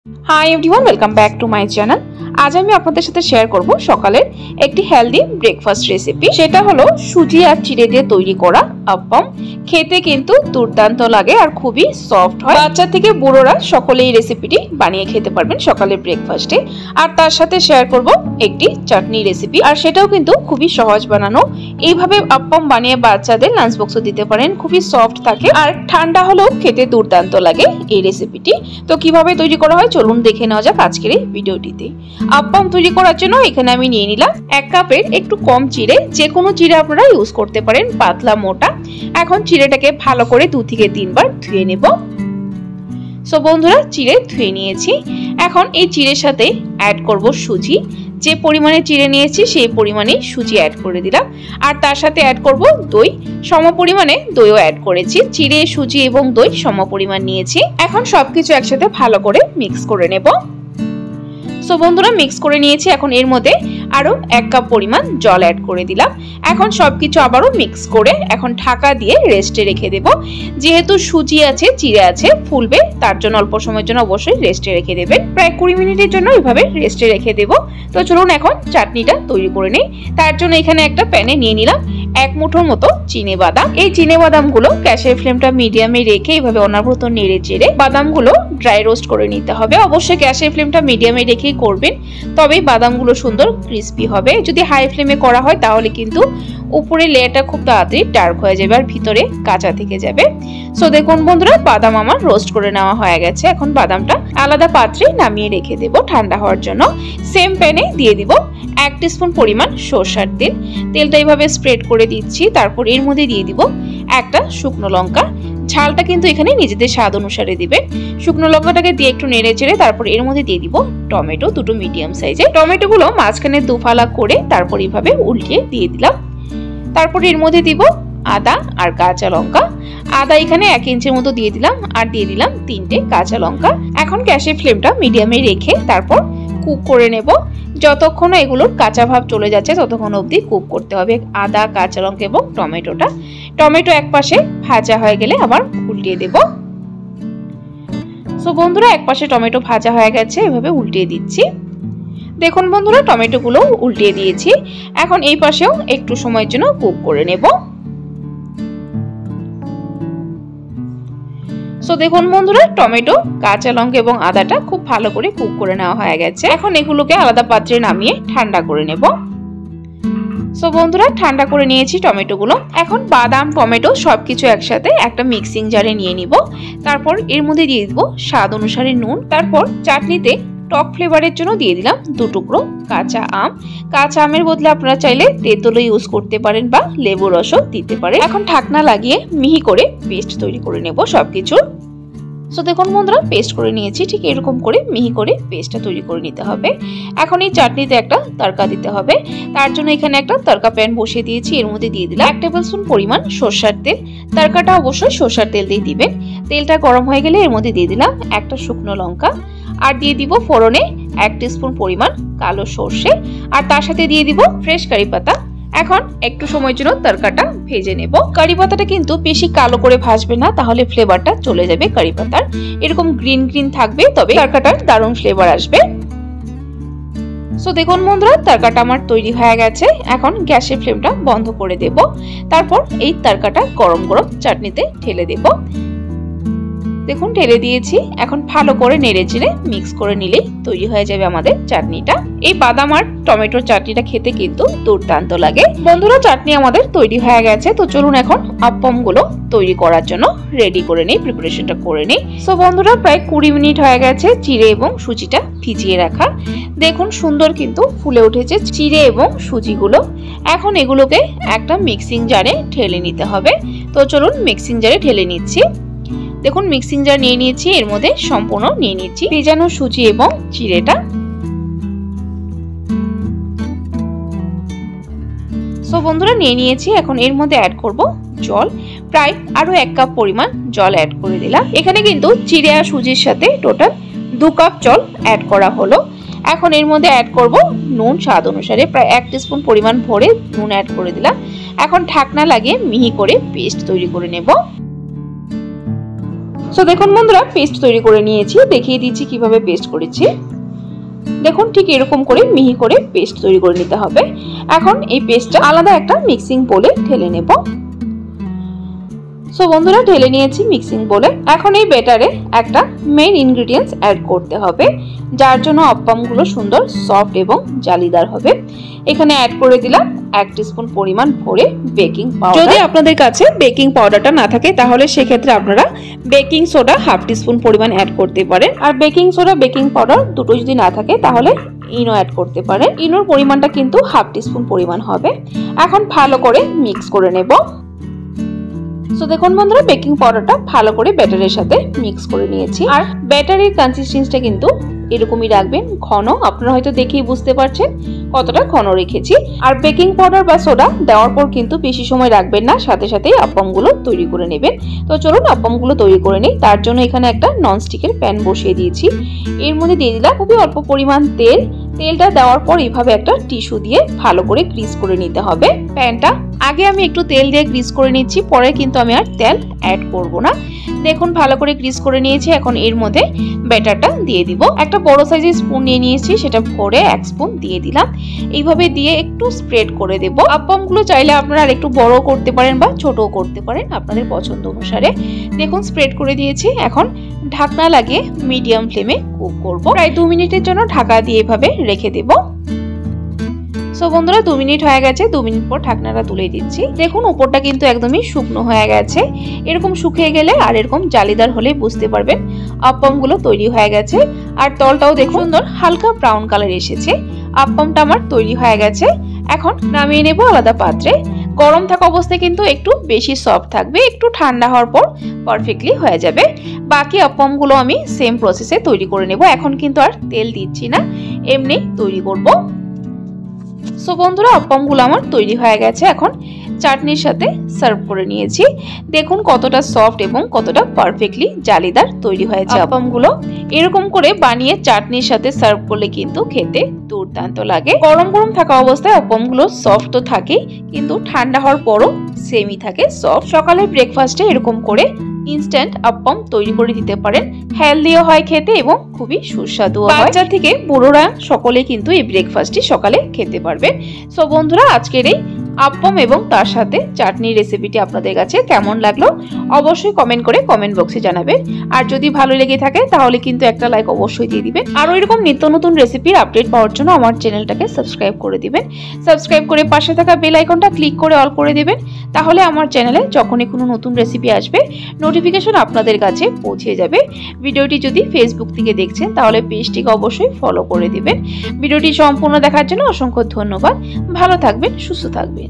Hi everyone, welcome back to my channel. আজ আমি আপনাদের সাথে শেয়ার করব সকালের একটি হেলদি ব্রেকফাস্ট রেসিপি। সেটা হলো সুজি আর চিড়ে দিয়ে তৈরি করা আপ্পম। খেতে কিন্তু দুর্দান্ত লাগে আর খুবই সফট হয়। বাচ্চা থেকে বুড়োরা সকলেই এই রেসিপিটি বানিয়ে খেতে পারবেন সকালের ব্রেকফাস্টে। আর তার সাথে শেয়ার করব একটি চাটনি রেসিপি, আর সেটাও কিন্তু খুবই সহজ বানানো। এইভাবে আপ্পম বানিয়ে বাচ্চাদের লাঞ্চ বক্সে দিতে পারেন, খুবই সফট থাকে আর ঠান্ডা হলেও খেতে দুর্দান্ত লাগে এই রেসিপিটি। তো কিভাবে তৈরি করা হয় চলুন দেখে নেওয়া যাক আজকের এই ভিডিওটিতে। আপ্পম তৈরি করার জন্য এখানে আমি নিয়ে নিলাম 1 কাপের একটু কম চিড়ে। যে কোনো চিড়ে আপনারা ইউজ করতে পারেন, পাতলা মোটা। এখন চিড়েটাকে ভালো করে 2 থেকে 3 বার ধুয়ে নেব। সো বন্ধুরা, চিড়ে ধুয়ে নিয়েছি। এখন এই চিড়ের সাথে অ্যাড করব সুজি। যে পরিমাণে চিড়ে নিয়েছি সেই পরিমাণে সুজি অ্যাড করে দিলাম। আর তার সাথে অ্যাড করব দই। সম পরিমাণে দইও অ্যাড করেছি। চিড়ে, সুজি এবং দই সম পরিমাণ নিয়েছি। এখন সবকিছু একসাথে ভালো করে মিক্স করে নেব। সো বন্ধুরা, মিক্স করে নিয়েছি। এখন এর মধ্যে আরো 1 কাপ পরিমাণ জল অ্যাড করে দিলাম। এখন সবকিছু আবারও মিক্স করে এখন ঢাকা দিয়ে রেস্টে রেখে দেব। যেহেতু সুজি আছে, চিড়ে আছে, ফুলবে, তার জন্য অল্প সময়ের জন্য অবশ্যই রেস্টে রেখে দেবেন। প্রায় 20 মিনিটের জন্য এইভাবে রেস্টে রেখে দেব। তো চলুন এখন চাটনিটা তৈরি করে নেই। তার জন্য এখানে একটা প্যানে নিয়ে নিলাম 1 মুঠোর মতো চিনে বাদাম। এই চিনে বাদামগুলো গ্যাসের ফ্লেমটা মিডিয়ামে রেখে এইভাবে অনবরত নেড়ে চেড়ে বাদামগুলো ড্রাই রোস্ট করে নিতে হবে। অবশ্যই গ্যাসের ফ্লেমটা মিডিয়ামে রেখেই করবেন, তবেই বাদামগুলো সুন্দর ক্রিস্পি হবে। যদি হাই ফ্লেমে করা হয় তাহলে কিন্তু উপরে লেয়ারটা খুব তাড়াতাড়ি ডার্ক হয়ে যাবে আর ভিতরে কাঁচা থেকে যাবে। সো দেখুন বন্ধুরা, বাদাম আমার রোস্ট করে নেওয়া হয়ে গেছে। এখন বাদামটা আলাদা পাত্রে নামিয়ে রেখে দেব ঠান্ডা হওয়ার জন্য। সেম প্যানে দিয়ে দিব 1 টিস্পুন পরিমাণ সরষের তেল। তেলটা এইভাবে স্প্রেড করে দিচ্ছি। তারপর এর মধ্যে দিয়ে দিব একটা শুকনো লঙ্কা। ঝালটা কিন্তু এখানে নিজেদের স্বাদ অনুসারে দিবেন। শুকনো লঙ্কাটাকে দিয়ে একটু নেড়ে চেড়ে তারপর এর মধ্যে দিয়ে দিব টমেটো, 2টো মিডিয়াম সাইজের। টমেটোগুলো মাঝখানে দুফালা করে তারপর এইভাবে উল্টিয়ে দিয়ে দিলাম। তারপর এর মধ্যে দিব আদা আর কাঁচা লঙ্কা। আদা এখানে 1 ইঞ্চির মতো দিয়ে দিলাম আর দিয়ে দিলাম 3টে কাঁচা লঙ্কা। এখন গ্যাসের ফ্লেমটা মিডিয়ামে রেখে তারপর কুক করে নেব। যতক্ষণ এগুলোর কাঁচা ভাব চলে যাচ্ছে ততক্ষণ অবধি কুক করতে হবে আদা, কাঁচা লঙ্কা এবং টমেটোটা। টমেটো এক পাশে ভাজা হয়ে গেলে আবার উল্টিয়ে দেব। সো বন্ধুরা, এক পাশে টমেটো ভাজা হয়ে গেছে, এভাবে উল্টিয়ে দিচ্ছি। দেখুন বন্ধুরা, টমেটোগুলো উল্টিয়ে দিয়েছি। এখন এই পাশেও একটু সময়ের জন্য কুক করে নেব। সো দেখুন বন্ধুরা, টমেটো, কাঁচা লঙ্কা এবং আদাটা খুব ভালো করে কুক করে নেওয়া হয়ে গেছে। এখন এগুলোকে আলাদা পাত্রে নামিয়ে ঠান্ডা করে নেব। সো বন্ধুরা, ঠান্ডা করে নিয়েছি টমেটোগুলো। এখন বাদাম, টমেটো সবকিছু একসাথে একটা মিক্সিং জারে নিয়ে নিব। তারপর এর মধ্যে দিয়ে দিব স্বাদ অনুসারে নুন। তারপর চাটনিতে টক ফ্লেভারের জন্য দিয়ে দিলাম 2 টুকরো কাঁচা আম। কাঁচা আমের বদলে আপনারা চাইলে তেঁতুল ইউজ করতে পারেন বা লেবু রসও দিতে পারেন। এখন ঢাকনা লাগিয়ে মিহি করে পেস্ট তৈরি করে নেব সবকিছুর। সো দেখুন বন্ধুরা, পেস্ট করে নিয়েছি। ঠিক এরকম করে মিহি করে পেস্টটা তৈরি করে নিতে হবে। এখন এই চাটনিতে একটা তড়কা দিতে হবে। তার জন্য এখানে একটা তড়কা প্যান বসিয়ে দিয়েছি। এর মধ্যে দিয়ে দিলাম 1 টেবিলস্পুন পরিমাণ সরষের তেল। তড়কাটা অবশ্যই সরষের তেল দিয়ে দিবেন। তেলটা গরম হয়ে গেলে এর মধ্যে দিয়ে দিলাম একটা শুকনো লঙ্কা আর দিয়ে দিব ফোড়নে 1 টিস্পুন পরিমাণ কালো সরষে আর তার সাথে দিয়ে দিব ফ্রেশ কারি পাতা। এখন একটু সময়ের জন্য তড়কাটা ভেজে নেব। কারি পাতাটা কিন্তু বেশি কালো করে ভাজবে না, তাহলে ফ্লেভারটা চলে যাবে কারি পাতার। এরকম গ্রিন গ্রিন থাকবে, তবে তড়কাটার দারুণ ফ্লেভার আসবে। সো দেখুন বন্ধুরা, তড়কাটা আমার তৈরি হয়ে গেছে। এখন গ্যাসের ফ্লেমটা বন্ধ করে দেব। তারপর এই তড়কাটা গরম গরম চাটনিতে ঢেলে দেব। দেখুন ঢেলে দিয়েছি। এখন ভালো করে নেড়ে চেড়ে মিক্স করে নিলেই তৈরি হয়ে যাবে আমাদের চাটনিটা। এই বাদাম আর টমেটোর চাটনিটা খেতে কিন্তু দুর্দান্ত লাগে। বন্ধুরা, চাটনি আমাদের তৈরি হয়ে গেছে। তো চলুন এখন আপ্পমগুলো তৈরি করার জন্য রেডি করে নিই, প্রিপারেশনটা করে নিই। সো বন্ধুরা, প্রায় 20 মিনিট হয়ে গেছে চিড়ে এবং সুজিটা ভিজিয়ে রাখা। দেখুন সুন্দর কিন্তু ফুলে উঠেছে চিড়ে এবং সুজিগুলো। এখন এগুলোকে একটা মিক্সিং জারে ঢেলে নিতে হবে। তো চলুন মিক্সিং জারে ঢেলে নিচ্ছি। দেখুন মিক্সিং জার নিয়ে নিয়েছি। এর মধ্যে সম্পূর্ণ নিয়ে নিচ্ছি ভেজানো সুজি এবং চিড়েটা। সো বন্ধুরা, নিয়ে নিয়েছি। এখন এর মধ্যে অ্যাড করব জল। প্রায় আরো 1 কাপ পরিমাণ জল অ্যাড করে দিলাম। এখানে কিন্তু চিড়ে আর সুজির সাথে টোটাল 2 কাপ জল অ্যাড করা হলো। এখন এর মধ্যে অ্যাড করব নুন স্বাদ অনুসারে। প্রায় 1 টিস্পুন পরিমাণ ভরে নুন অ্যাড করে দিলাম। এখন ঢাকনা লাগিয়ে মিহি করে পেস্ট তৈরি করে নেব। সো দেখুন বন্ধুরা পেস্ট তৈরি করে নিয়েছি, দেখিয়ে দিচ্ছি কিভাবে পেস্ট করেছি। দেখুন ঠিক এরকম করে মিহি করে পেস্ট তৈরি করে নিতে হবে। এখন এই পেস্টটা আলাদা একটা মিক্সিং বোলে ঢেলে নেব। সো বন্ধুরা ঢেলে নিয়েছি মিক্সিং বোলে। এখন এই ব্যাটারে একটা মেইন ইনগ্রেডিয়েন্টস অ্যাড করতে হবে, যার জন্য আপ্পামগুলো সুন্দর সফট এবং জালিদার হবে। এখানে অ্যাড করে দিলাম 1 টিস্পুন পরিমাণ ভরে বেকিং পাউডার। যদি আপনাদের কাছে বেকিং পাউডারটা না থাকে তাহলে সেক্ষেত্রে আপনারা বেকিং সোডা 1/2 টিস্পুন পরিমাণ অ্যাড করতে পারেন। আর বেকিং সোডা বেকিং পাউডার দুটো যদি না থাকে তাহলে ইনো অ্যাড করতে পারেন। ইনোর পরিমাণটা কিন্তু 1/2 টিস্পুন পরিমাণ হবে। এখন ভালো করে মিক্স করে নেব। সো দেখুন বন্ধুরা বেকিং পাউডারটা ভালো করে ব্যাটারের সাথে মিক্স করে নিয়েছি। আর ব্যাটারের কনসিস্টেন্সিটা কিন্তু এরকমই রাখবেন, ঘন। আপনারা হয়তো দেখেই বুঝতে পারছেন কতটা ঘন রেখেছি। আর বেকিং পাউডার বা সোডা দেওয়ার পর কিন্তু বেশি সময় রাখবেন না, সাথে সাথেই আপ্পামগুলো তৈরি করে নেবেন। তো চলুন আপ্পামগুলো তৈরি করে নিই। তার জন্য এখানে একটা ননস্টিকের প্যান বসিয়ে দিয়েছি। এর মধ্যে দিয়ে দিলাম খুবই অল্প পরিমাণ তেল। তেলটা দেওয়ার পর এইভাবে একটা টিস্যু দিয়ে ভালো করে গ্রিস করে নিতে হবে প্যানটা। আগে আমি একটু তেল দিয়ে গ্রিস করে নিচ্ছি, পরে কিন্তু আমি আর তেল অ্যাড করব না। দেখুন ভালো করে গ্রিস করে নিয়েছি। এখন এর মধ্যে ব্যাটারটা দিয়ে দিব। একটা বড় সাইজের স্পুন নিয়ে নিয়েছি, সেটা ভরে 1 স্পুন দিয়ে দিলাম। এইভাবে দিয়ে একটু স্প্রেড করে দেব। আপ্পামগুলো চাইলে আপনারা আর একটু বড় করতে পারেন বা ছোটও করতে পারেন আপনাদের পছন্দ অনুসারে। দেখুন স্প্রেড করে দিয়েছি। এখন ঢাকনা লাগিয়ে মিডিয়াম ফ্লেমে কুক করব। প্রায় 2 মিনিটের জন্য ঢাকা দিয়ে এভাবে রেখে দেব। সো বন্ধুরা 2 মিনিট হয়ে গেছে। 2 মিনিট পর ঢাকনাটা তুলে দিচ্ছি। দেখুন উপরটা কিন্তু একদমই শুকনো হয়ে গেছে। এরকম শুকিয়ে গেলে আর এরকম জালিদার হলে বুঝতে পারবেন আপ্পামগুলো তৈরি হয়ে গেছে। আর তলটাও দেখুন সুন্দর হালকা ব্রাউন কালার এসেছে। আপ্পামটা আমার তৈরি হয়ে গেছে। এখন নামিয়ে নেব আলাদা পাত্রে। গরম থাকা অবস্থায় কিন্তু একটু বেশি সফট থাকবে, একটু ঠান্ডা হওয়ার পর পারফেক্টলি হয়ে যাবে। বাকি আপ্পামগুলো আমি সেম প্রসেসে তৈরি করে নেব। এখন কিন্তু আর তেল দিচ্ছি না, এমনি তৈরি করব। সো বন্ধুরা আপ্পামগুলো আমার তৈরি হয়ে গেছে। এখন চাটনির সাথে সার্ভ করে নিয়েছি। দেখুন কতটা সফট এবং কতটা পারফেক্টলি জালিদার তৈরি হয়েছে আপ্পামগুলো। এরকম করে বানিয়ে চাটনির সাথে সার্ভ করলে কিন্তু খেতে দুর্দান্ত লাগে। গরম গরম থাকা অবস্থায় আপ্পামগুলো সফট তো থাকে, কিন্তু ঠান্ডা হওয়ার পরও সেমই থাকে সফট। সকালে ব্রেকফাস্টে এরকম করে ইনস্ট্যান্ট আপ্পাম তৈরি করে দিতে পারেন। হেলদিও হয় খেতে এবং খুবই সুস্বাদু হয়। বাচ্চা থেকে বুড়োরা সকলে কিন্তু এই ব্রেকফাস্টটি সকালে খেতে পারবেন। সো বন্ধুরা আজকের এই আপ্পাম এবং তার সাথে চাটনির রেসিপিটি আপনাদের কাছে কেমন লাগলো অবশ্যই কমেন্ট করে কমেন্ট বক্সে জানাবেন। আর যদি ভালো লেগে থাকে তাহলে কিন্তু একটা লাইক অবশ্যই দিয়ে দিবেন। আর এরকম নিত্য নতুন রেসিপির আপডেট পাওয়ার জন্য আমার চ্যানেলটাকে সাবস্ক্রাইব করে দিবেন। সাবস্ক্রাইব করে পাশে থাকা বেল আইকনটা ক্লিক করে অল করে দিবেন। তাহলে আমার চ্যানেলে যখনই কোনো নতুন রেসিপি আসবে নোটিফিকেশন আপনাদের কাছে পৌঁছে যাবে। ভিডিওটি যদি ফেসবুক থেকে দেখছেন তাহলে পেজটিকে অবশ্যই ফলো করে দিবেন। ভিডিওটি সম্পূর্ণ দেখার জন্য অসংখ্য ধন্যবাদ। ভালো থাকবেন, সুস্থ থাকবেন।